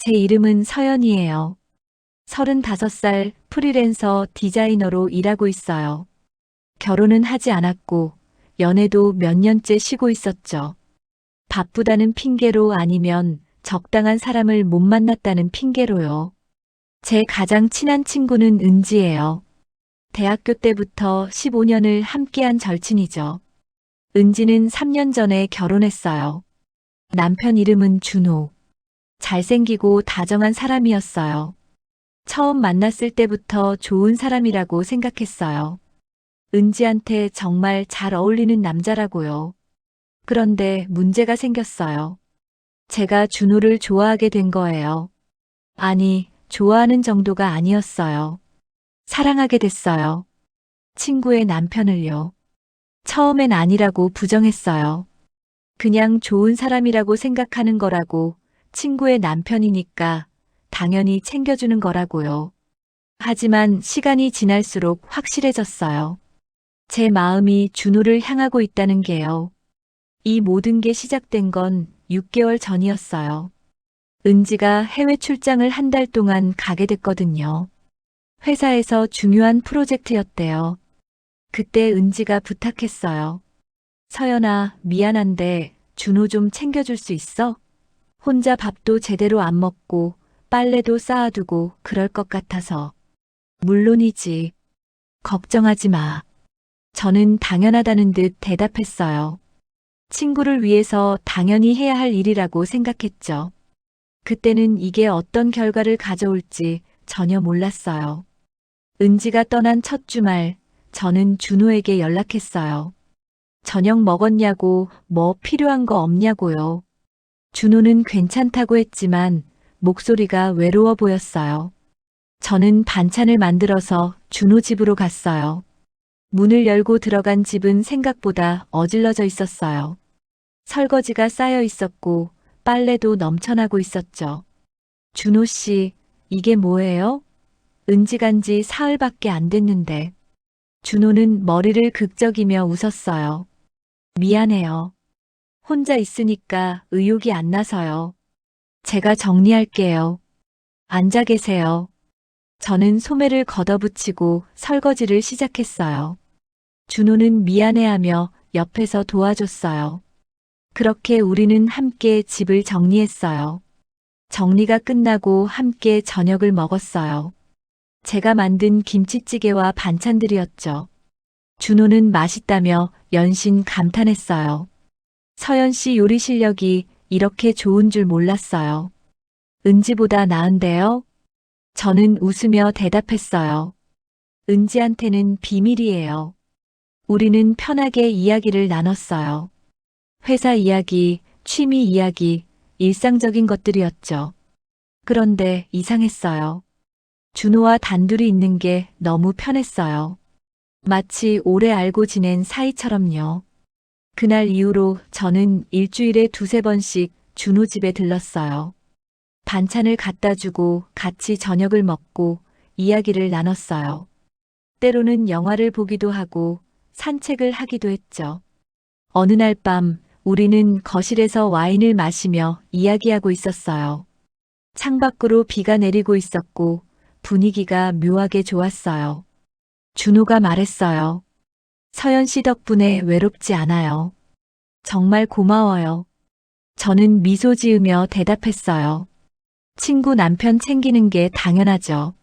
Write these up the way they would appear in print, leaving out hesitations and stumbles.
제 이름은 서연이에요. 35살 프리랜서 디자이너로 일하고 있어요. 결혼은 하지 않았고, 연애도 몇 년째 쉬고 있었죠. 바쁘다는 핑계로 아니면 적당한 사람을 못 만났다는 핑계로요. 제 가장 친한 친구는 은지예요. 대학교 때부터 15년을 함께한 절친이죠. 은지는 3년 전에 결혼했어요. 남편 이름은 준호. 잘생기고 다정한 사람이었어요. 처음 만났을 때부터 좋은 사람이라고 생각했어요. 은지한테 정말 잘 어울리는 남자라고요. 그런데 문제가 생겼어요. 제가 준호를 좋아하게 된 거예요. 아니, 좋아하는 정도가 아니었어요. 사랑하게 됐어요. 친구의 남편을요. 처음엔 아니라고 부정했어요. 그냥 좋은 사람이라고 생각하는 거라고, 친구의 남편이니까 당연히 챙겨주는 거라고요. 하지만 시간이 지날수록 확실해졌어요. 제 마음이 준호를 향하고 있다는 게요. 이 모든 게 시작된 건 6개월 전이었어요. 은지가 해외 출장을 한 달 동안 가게 됐거든요. 회사에서 중요한 프로젝트였대요. 그때 은지가 부탁했어요. 서연아, 미안한데 준호 좀 챙겨줄 수 있어? 혼자 밥도 제대로 안 먹고 빨래도 쌓아두고 그럴 것 같아서. 물론이지. 걱정하지 마. 저는 당연하다는 듯 대답했어요. 친구를 위해서 당연히 해야 할 일이라고 생각했죠. 그때는 이게 어떤 결과를 가져올지 전혀 몰랐어요. 은지가 떠난 첫 주말, 저는 준호에게 연락했어요. 저녁 먹었냐고, 뭐 필요한 거 없냐고요. 준호는 괜찮다고 했지만 목소리가 외로워 보였어요. 저는 반찬을 만들어서 준호 집으로 갔어요. 문을 열고 들어간 집은 생각보다 어질러져 있었어요. 설거지가 쌓여 있었고 빨래도 넘쳐나고 있었죠. 준호 씨, 이게 뭐예요? 은지 간지 사흘밖에 안 됐는데. 준호는 머리를 극적이며 웃었어요. 미안해요. 혼자 있으니까 의욕이 안 나서요. 제가 정리할게요. 앉아 계세요. 저는 소매를 걷어붙이고 설거지를 시작했어요. 준호는 미안해하며 옆에서 도와줬어요. 그렇게 우리는 함께 집을 정리했어요. 정리가 끝나고 함께 저녁을 먹었어요. 제가 만든 김치찌개와 반찬들이었죠. 준호는 맛있다며 연신 감탄했어요. 서연 씨 요리 실력이 이렇게 좋은 줄 몰랐어요. 은지보다 나은데요? 저는 웃으며 대답했어요. 은지한테는 비밀이에요. 우리는 편하게 이야기를 나눴어요. 회사 이야기, 취미 이야기, 일상적인 것들이었죠. 그런데 이상했어요. 준호와 단둘이 있는 게 너무 편했어요. 마치 오래 알고 지낸 사이처럼요. 그날 이후로 저는 일주일에 두세 번씩 준호 집에 들렀어요. 반찬을 갖다 주고 같이 저녁을 먹고 이야기를 나눴어요. 때로는 영화를 보기도 하고 산책을 하기도 했죠. 어느 날 밤 우리는 거실에서 와인을 마시며 이야기하고 있었어요. 창밖으로 비가 내리고 있었고 분위기가 묘하게 좋았어요. 준호가 말했어요. 서연 씨 덕분에 외롭지 않아요. 정말 고마워요. 저는 미소 지으며 대답했어요. 친구 남편 챙기는 게 당연하죠.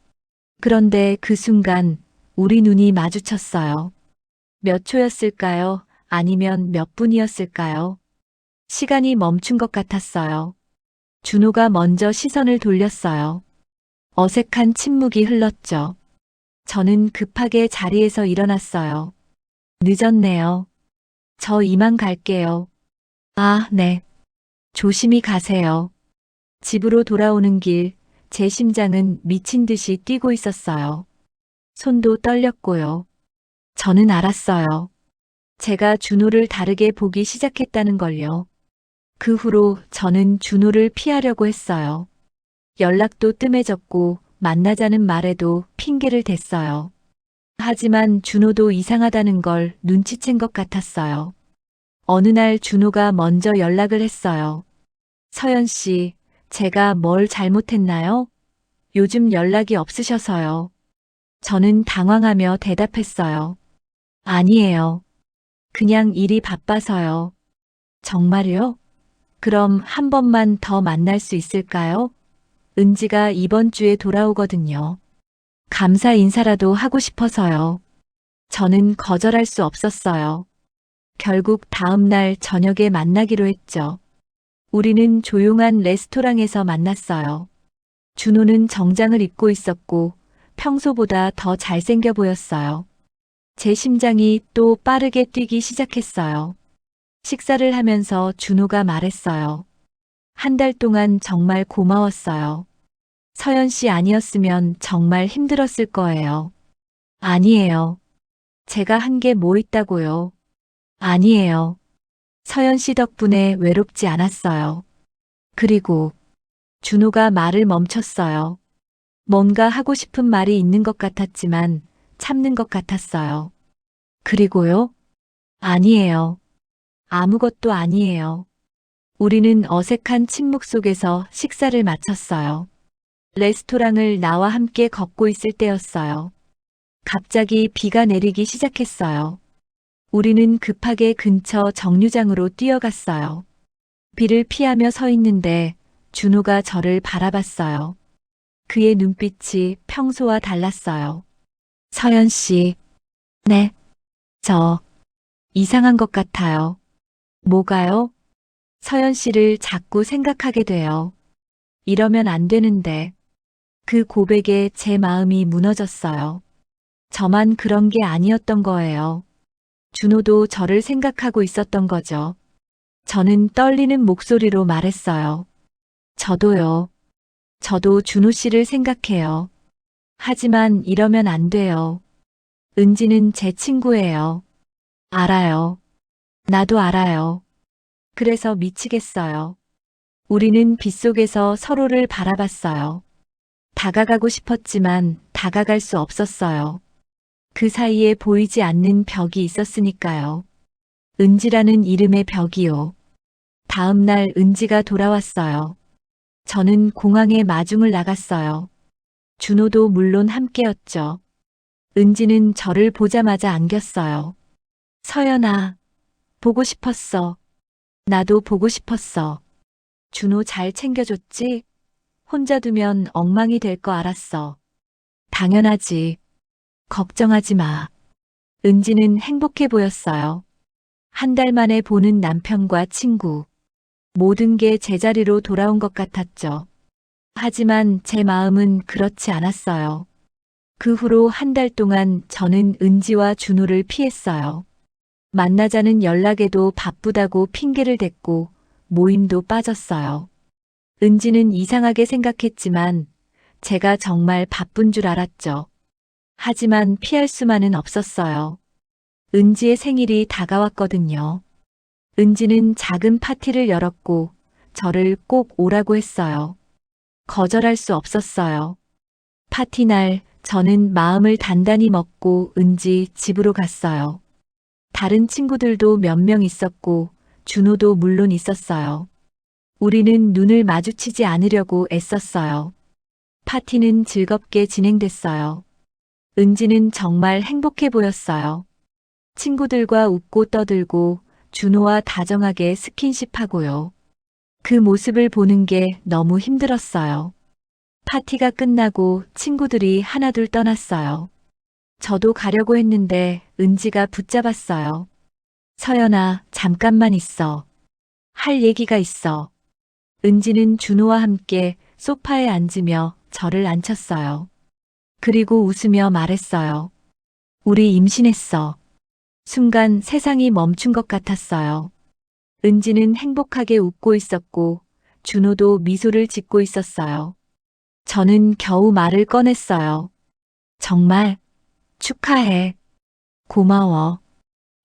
그런데 그 순간 우리 눈이 마주쳤어요. 몇 초였을까요? 아니면 몇 분이었을까요? 시간이 멈춘 것 같았어요. 준호가 먼저 시선을 돌렸어요. 어색한 침묵이 흘렀죠. 저는 급하게 자리에서 일어났어요. 늦었네요. 저 이만 갈게요. 아, 네. 조심히 가세요. 집으로 돌아오는 길, 제 심장은 미친 듯이 뛰고 있었어요. 손도 떨렸고요. 저는 알았어요. 제가 준호를 다르게 보기 시작했다는 걸요. 그 후로 저는 준호를 피하려고 했어요. 연락도 뜸해졌고 만나자는 말에도 핑계를 댔어요. 하지만 준호도 이상하다는 걸 눈치챈 것 같았어요. 어느 날 준호가 먼저 연락을 했어요. 서연 씨, 제가 뭘 잘못했나요? 요즘 연락이 없으셔서요. 저는 당황하며 대답했어요. 아니에요. 그냥 일이 바빠서요. 정말요? 그럼 한 번만 더 만날 수 있을까요? 은지가 이번 주에 돌아오거든요. 감사 인사라도 하고 싶어서요. 저는 거절할 수 없었어요. 결국 다음 날 저녁에 만나기로 했죠. 우리는 조용한 레스토랑에서 만났어요. 준호는 정장을 입고 있었고 평소보다 더 잘생겨 보였어요. 제 심장이 또 빠르게 뛰기 시작했어요. 식사를 하면서 준호가 말했어요. 한 달 동안 정말 고마웠어요. 서연 씨 아니었으면 정말 힘들었을 거예요. 아니에요. 제가 한 게 뭐 있다고요? 아니에요. 서연 씨 덕분에 외롭지 않았어요. 그리고 준호가 말을 멈췄어요. 뭔가 하고 싶은 말이 있는 것 같았지만 참는 것 같았어요. 그리고요? 아니에요. 아무것도 아니에요. 우리는 어색한 침묵 속에서 식사를 마쳤어요. 레스토랑을 나와 함께 걷고 있을 때였어요. 갑자기 비가 내리기 시작했어요. 우리는 급하게 근처 정류장으로 뛰어갔어요. 비를 피하며 서 있는데 준호가 저를 바라봤어요. 그의 눈빛이 평소와 달랐어요. 서연 씨, 네, 저 이상한 것 같아요. 뭐가요? 서연 씨를 자꾸 생각하게 돼요. 이러면 안 되는데. 그 고백에 제 마음이 무너졌어요. 저만 그런 게 아니었던 거예요. 준호도 저를 생각하고 있었던 거죠. 저는 떨리는 목소리로 말했어요. 저도요. 저도 준호 씨를 생각해요. 하지만 이러면 안 돼요. 은지는 제 친구예요. 알아요. 나도 알아요. 그래서 미치겠어요. 우리는 빗속에서 서로를 바라봤어요. 다가가고 싶었지만 다가갈 수 없었어요. 그 사이에 보이지 않는 벽이 있었으니까요. 은지라는 이름의 벽이요. 다음 날 은지가 돌아왔어요. 저는 공항에 마중을 나갔어요. 준호도 물론 함께였죠. 은지는 저를 보자마자 안겼어요. 서연아, 보고 싶었어. 나도 보고 싶었어. 준호 잘 챙겨줬지? 혼자 두면 엉망이 될 거 알았어. 당연하지. 걱정하지 마. 은지는 행복해 보였어요. 한 달 만에 보는 남편과 친구. 모든 게 제자리로 돌아온 것 같았죠. 하지만 제 마음은 그렇지 않았어요. 그 후로 한 달 동안 저는 은지와 준호를 피했어요. 만나자는 연락에도 바쁘다고 핑계를 댔고 모임도 빠졌어요. 은지는 이상하게 생각했지만 제가 정말 바쁜 줄 알았죠. 하지만 피할 수만은 없었어요. 은지의 생일이 다가왔거든요. 은지는 작은 파티를 열었고 저를 꼭 오라고 했어요. 거절할 수 없었어요. 파티 날 저는 마음을 단단히 먹고 은지 집으로 갔어요. 다른 친구들도 몇 명 있었고 준호도 물론 있었어요. 우리는 눈을 마주치지 않으려고 애썼어요. 파티는 즐겁게 진행됐어요. 은지는 정말 행복해 보였어요. 친구들과 웃고 떠들고 준호와 다정하게 스킨십하고요. 그 모습을 보는 게 너무 힘들었어요. 파티가 끝나고 친구들이 하나둘 떠났어요. 저도 가려고 했는데 은지가 붙잡았어요. 서연아, 잠깐만 있어. 할 얘기가 있어. 은지는 준호와 함께 소파에 앉으며 저를 앉혔어요. 그리고 웃으며 말했어요. 우리 임신했어. 순간 세상이 멈춘 것 같았어요. 은지는 행복하게 웃고 있었고 준호도 미소를 짓고 있었어요. 저는 겨우 말을 꺼냈어요. 정말 축하해. 고마워.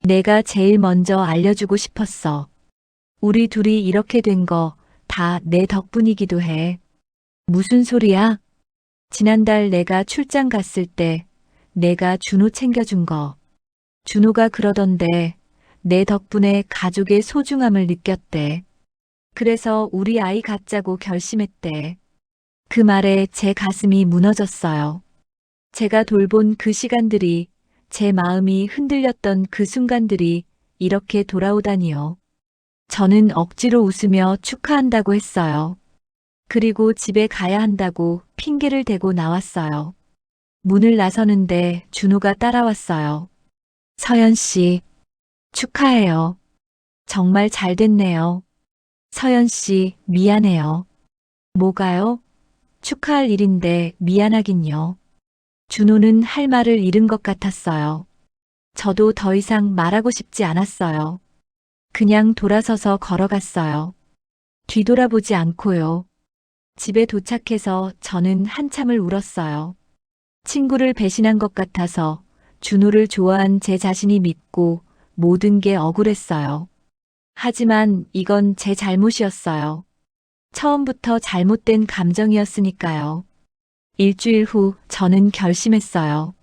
내가 제일 먼저 알려주고 싶었어. 우리 둘이 이렇게 된 거 다 내 덕분이기도 해. 무슨 소리야? 지난달 내가 출장 갔을 때 내가 준호 챙겨준 거. 준호가 그러던데 내 덕분에 가족의 소중함을 느꼈대. 그래서 우리 아이 갖자고 결심했대. 그 말에 제 가슴이 무너졌어요. 제가 돌본 그 시간들이, 제 마음이 흔들렸던 그 순간들이 이렇게 돌아오다니요. 저는 억지로 웃으며 축하한다고 했어요. 그리고 집에 가야 한다고 핑계를 대고 나왔어요. 문을 나서는데 준호가 따라왔어요. 서연 씨, 축하해요. 정말 잘 됐네요. 서연 씨, 미안해요. 뭐가요? 축하할 일인데 미안하긴요. 준호는 할 말을 잃은 것 같았어요. 저도 더 이상 말하고 싶지 않았어요. 그냥 돌아서서 걸어갔어요. 뒤돌아보지 않고요. 집에 도착해서 저는 한참을 울었어요. 친구를 배신한 것 같아서 준호를 좋아한 제 자신이 믿고 모든 게 억울했어요. 하지만 이건 제 잘못이었어요. 처음부터 잘못된 감정이었으니까요. 일주일 후 저는 결심했어요.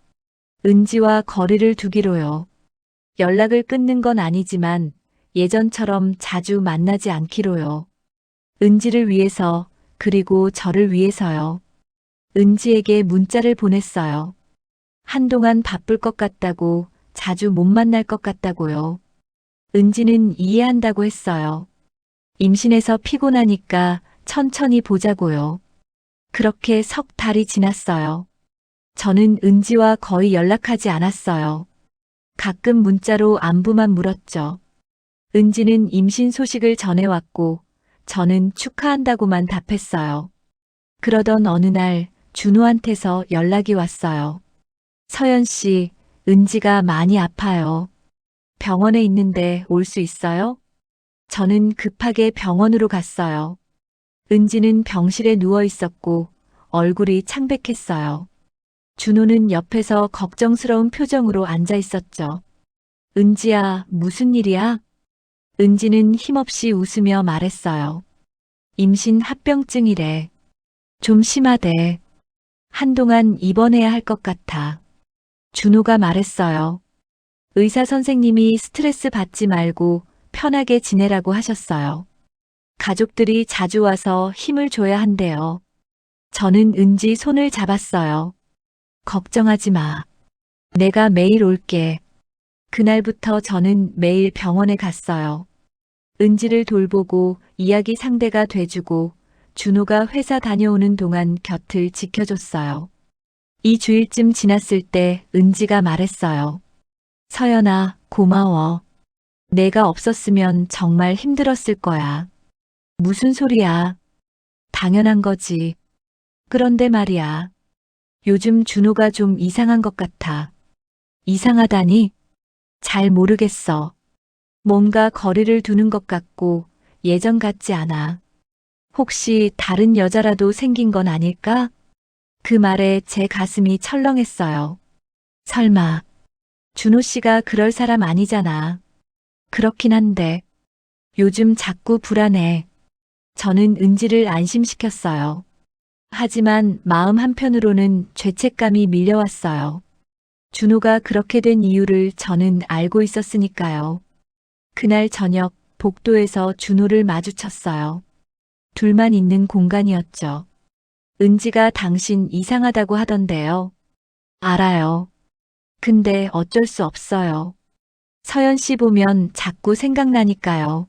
은지와 거리를 두기로요. 연락을 끊는 건 아니지만 예전처럼 자주 만나지 않기로요. 은지를 위해서, 그리고 저를 위해서요. 은지에게 문자를 보냈어요. 한동안 바쁠 것 같다고, 자주 못 만날 것 같다고요. 은지는 이해한다고 했어요. 임신해서 피곤하니까 천천히 보자고요. 그렇게 석 달이 지났어요. 저는 은지와 거의 연락하지 않았어요. 가끔 문자로 안부만 물었죠. 은지는 임신 소식을 전해왔고, 저는 축하한다고만 답했어요. 그러던 어느 날 준호한테서 연락이 왔어요. 서연 씨, 은지가 많이 아파요. 병원에 있는데 올 수 있어요? 저는 급하게 병원으로 갔어요. 은지는 병실에 누워 있었고 얼굴이 창백했어요. 준호는 옆에서 걱정스러운 표정으로 앉아 있었죠. 은지야, 무슨 일이야? 은지는 힘없이 웃으며 말했어요. 임신 합병증이래. 좀 심하대. 한동안 입원해야 할 것 같아. 준호가 말했어요. 의사 선생님이 스트레스 받지 말고 편하게 지내라고 하셨어요. 가족들이 자주 와서 힘을 줘야 한대요. 저는 은지 손을 잡았어요. 걱정하지 마. 내가 매일 올게. 그날부터 저는 매일 병원에 갔어요. 은지를 돌보고 이야기 상대가 돼주고 준호가 회사 다녀오는 동안 곁을 지켜줬어요. 2주일쯤 지났을 때 은지가 말했어요. 서연아, 고마워. 내가 없었으면 정말 힘들었을 거야. 무슨 소리야. 당연한 거지. 그런데 말이야. 요즘 준호가 좀 이상한 것 같아. 이상하다니? 잘 모르겠어. 뭔가 거리를 두는 것 같고 예전 같지 않아. 혹시 다른 여자라도 생긴 건 아닐까? 그 말에 제 가슴이 철렁했어요. 설마, 준호 씨가 그럴 사람 아니잖아. 그렇긴 한데, 요즘 자꾸 불안해. 저는 은지를 안심시켰어요. 하지만 마음 한편으로는 죄책감이 밀려왔어요. 준호가 그렇게 된 이유를 저는 알고 있었으니까요. 그날 저녁 복도에서 준호를 마주쳤어요. 둘만 있는 공간이었죠. 은지가 당신 이상하다고 하던데요. 알아요. 근데 어쩔 수 없어요. 서연 씨 보면 자꾸 생각나니까요.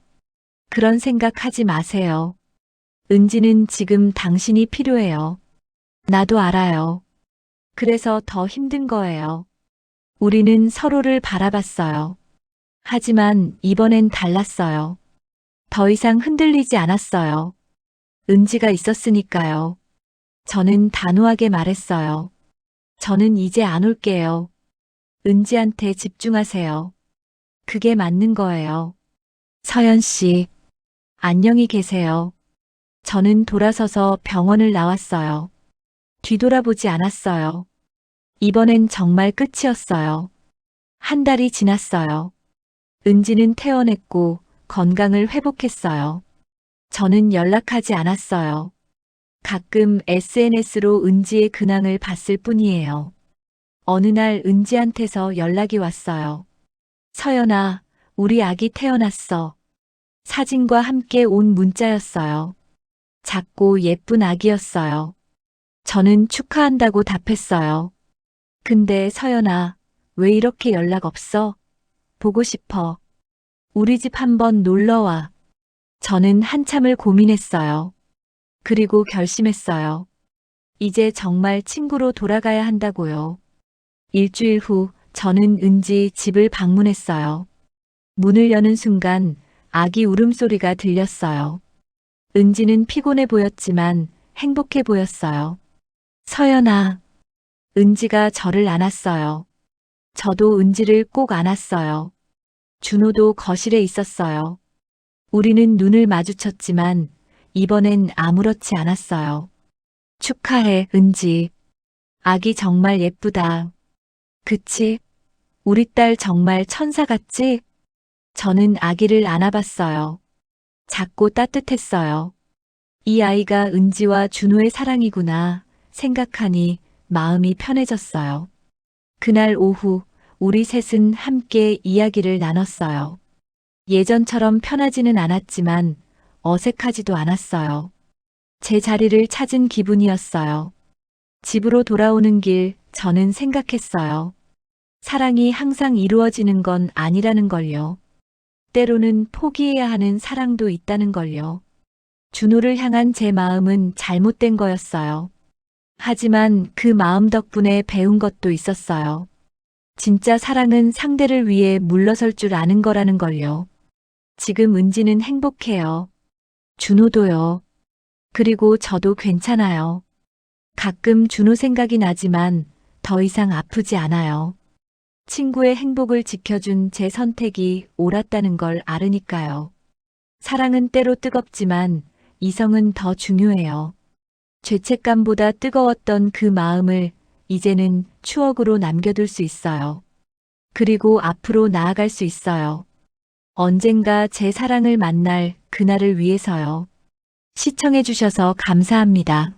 그런 생각 하지 마세요. 은지는 지금 당신이 필요해요. 나도 알아요. 그래서 더 힘든 거예요. 우리는 서로를 바라봤어요. 하지만 이번엔 달랐어요. 더 이상 흔들리지 않았어요. 은지가 있었으니까요. 저는 단호하게 말했어요. 저는 이제 안 올게요. 은지한테 집중하세요. 그게 맞는 거예요. 서연 씨, 안녕히 계세요. 저는 돌아서서 병원을 나왔어요. 뒤돌아보지 않았어요. 이번엔 정말 끝이었어요. 한 달이 지났어요. 은지는 퇴원했고 건강을 회복했어요. 저는 연락하지 않았어요. 가끔 SNS로 은지의 근황을 봤을 뿐이에요. 어느 날 은지한테서 연락이 왔어요. 서연아, 우리 아기 태어났어. 사진과 함께 온 문자였어요. 작고 예쁜 아기였어요. 저는 축하한다고 답했어요. 근데 서연아, 왜 이렇게 연락 없어? 보고 싶어. 우리 집 한번 놀러와. 저는 한참을 고민했어요. 그리고 결심했어요. 이제 정말 친구로 돌아가야 한다고요. 일주일 후 저는 은지 집을 방문했어요. 문을 여는 순간 아기 울음소리가 들렸어요. 은지는 피곤해 보였지만 행복해 보였어요. 서연아, 은지가 저를 안았어요. 저도 은지를 꼭 안았어요. 준호도 거실에 있었어요. 우리는 눈을 마주쳤지만 이번엔 아무렇지 않았어요. 축하해, 은지. 아기 정말 예쁘다. 그치? 우리 딸 정말 천사 같지? 저는 아기를 안아봤어요. 작고 따뜻했어요. 이 아이가 은지와 준호의 사랑이구나 생각하니 마음이 편해졌어요. 그날 오후 우리 셋은 함께 이야기를 나눴어요. 예전처럼 편하지는 않았지만 어색하지도 않았어요. 제 자리를 찾은 기분이었어요. 집으로 돌아오는 길 저는 생각했어요. 사랑이 항상 이루어지는 건 아니라는 걸요. 때로는 포기해야 하는 사랑도 있다는 걸요. 준호를 향한 제 마음은 잘못된 거였어요. 하지만 그 마음 덕분에 배운 것도 있었어요. 진짜 사랑은 상대를 위해 물러설 줄 아는 거라는 걸요. 지금 은지는 행복해요. 준호도요. 그리고 저도 괜찮아요. 가끔 준호 생각이 나지만 더 이상 아프지 않아요. 친구의 행복을 지켜준 제 선택이 옳았다는 걸 알으니까요. 사랑은 때로 뜨겁지만 이성은 더 중요해요. 죄책감보다 뜨거웠던 그 마음을 이제는 추억으로 남겨둘 수 있어요. 그리고 앞으로 나아갈 수 있어요. 언젠가 제 사랑을 만날 그날을 위해서요. 시청해주셔서 감사합니다.